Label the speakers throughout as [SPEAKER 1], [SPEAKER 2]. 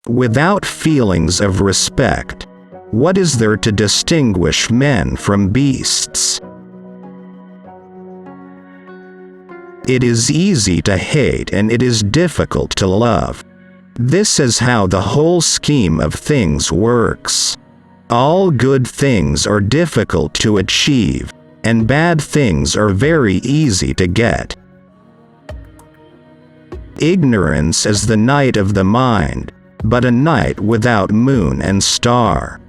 [SPEAKER 1] Without feelings of respect, what is there to distinguish men from beasts? It is easy to hate and it is difficult to love. This is how the whole scheme of things works. All good things are difficult to achieve, and bad things are very easy to get. Ignorance is the night of the mind, but a night without moon and star.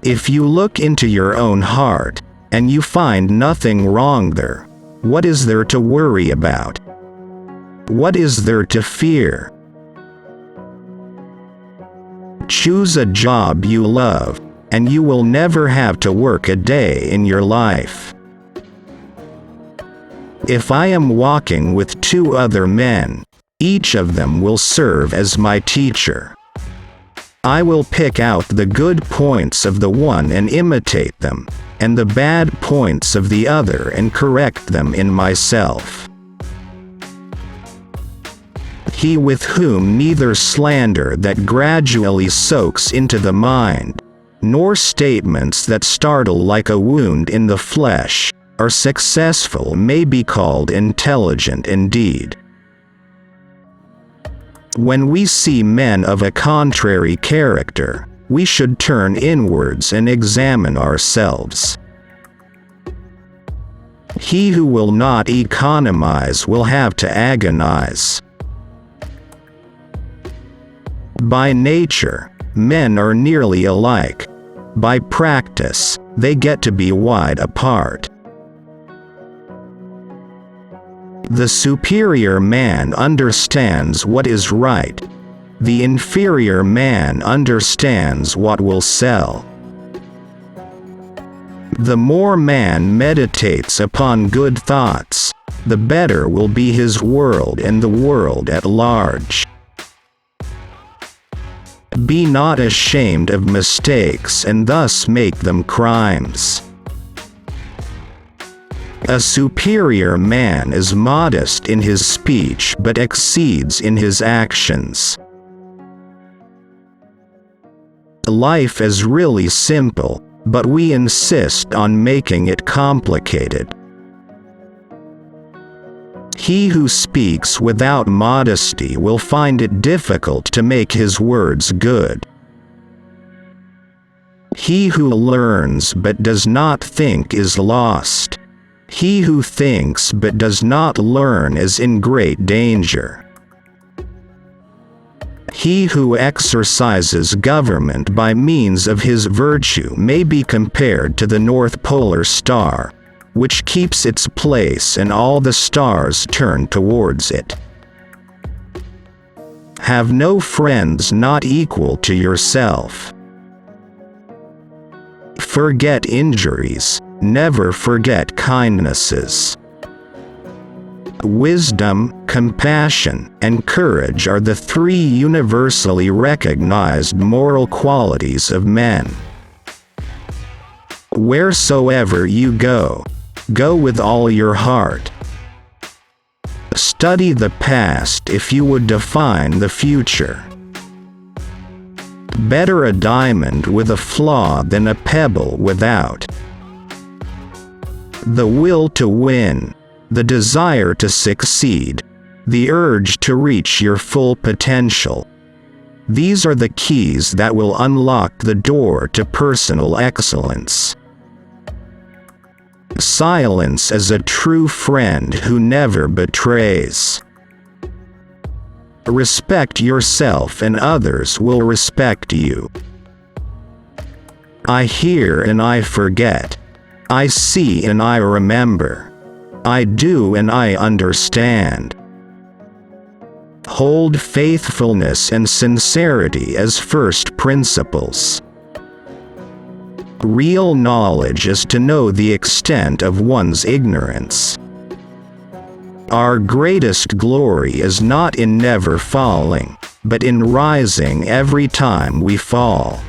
[SPEAKER 1] If you look into your own heart, and you find nothing wrong there, what is there to worry about? What is there to fear? Choose a job you love, and you will never have to work a day in your life. If I am walking with 2 other men, each of them will serve as my teacher. I will pick out the good points of the one and imitate them, and the bad points of the other and correct them in myself. He with whom neither slander that gradually soaks into the mind, nor statements that startle like a wound in the flesh, are successful may be called intelligent indeed. When we see men of a contrary character, we should turn inwards and examine ourselves. He who will not economize will have to agonize. By nature, men are nearly alike. By practice, they get to be wide apart. The superior man understands what is right. The inferior man understands what will sell. The more man meditates upon good thoughts, the better will be his world and the world at large. Be not ashamed of mistakes and thus make them crimes. A superior man is modest in his speech but exceeds in his actions. Life is really simple, but we insist on making it complicated. He who speaks without modesty will find it difficult to make his words good. He who learns but does not think is lost. He who thinks but does not learn is in great danger. He who exercises government by means of his virtue may be compared to the North Polar Star, which keeps its place and all the stars turn towards it. Have no friends not equal to yourself. Forget injuries, never forget kindnesses. Wisdom, compassion, and courage are the 3 universally recognized moral qualities of men. Wheresoever you go, go with all your heart. Study the past if you would define the future. Better a diamond with a flaw than a pebble without. The will to win, the desire to succeed, the urge to reach your full potential. These are the keys that will unlock the door to personal excellence. Silence is a true friend who never betrays. Respect yourself and others will respect you. I hear and I forget. I see and I remember. I do and I understand. Hold faithfulness and sincerity as first principles. Real knowledge is to know the extent of one's ignorance. Our greatest glory is not in never falling, but in rising every time we fall.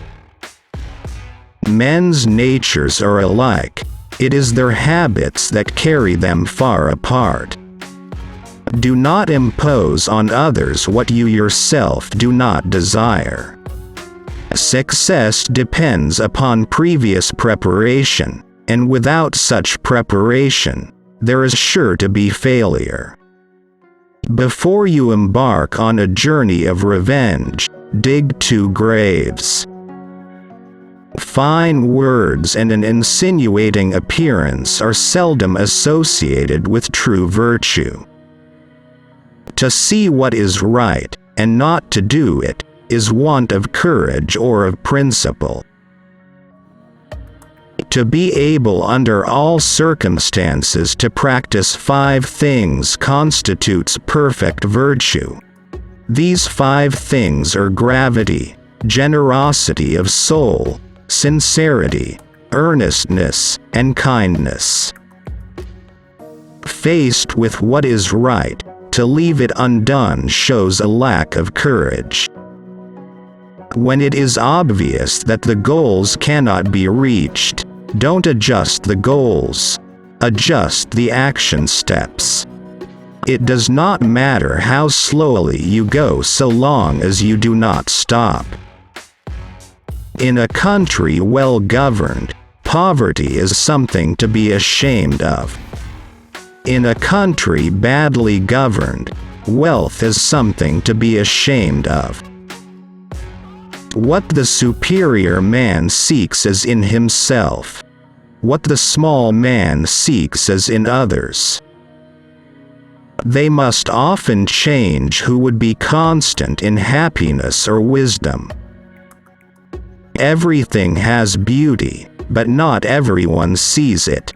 [SPEAKER 1] Men's natures are alike. It is their habits that carry them far apart. Do not impose on others what you yourself do not desire. Success depends upon previous preparation, and without such preparation, there is sure to be failure. Before you embark on a journey of revenge, dig 2 graves. Fine words and an insinuating appearance are seldom associated with true virtue. To see what is right, and not to do it, is want of courage or of principle. To be able under all circumstances to practice 5 things constitutes perfect virtue. These 5 things are gravity, generosity of soul, sincerity, earnestness, and kindness. Faced with what is right, to leave it undone shows a lack of courage. When it is obvious that the goals cannot be reached, don't adjust the goals. Adjust the action steps. It does not matter how slowly you go so long as you do not stop. In a country well governed, poverty is something to be ashamed of. In a country badly governed, wealth is something to be ashamed of. What the superior man seeks is in himself. What the small man seeks is in others. They must often change who would be constant in happiness or wisdom. Everything has beauty, but not everyone sees it.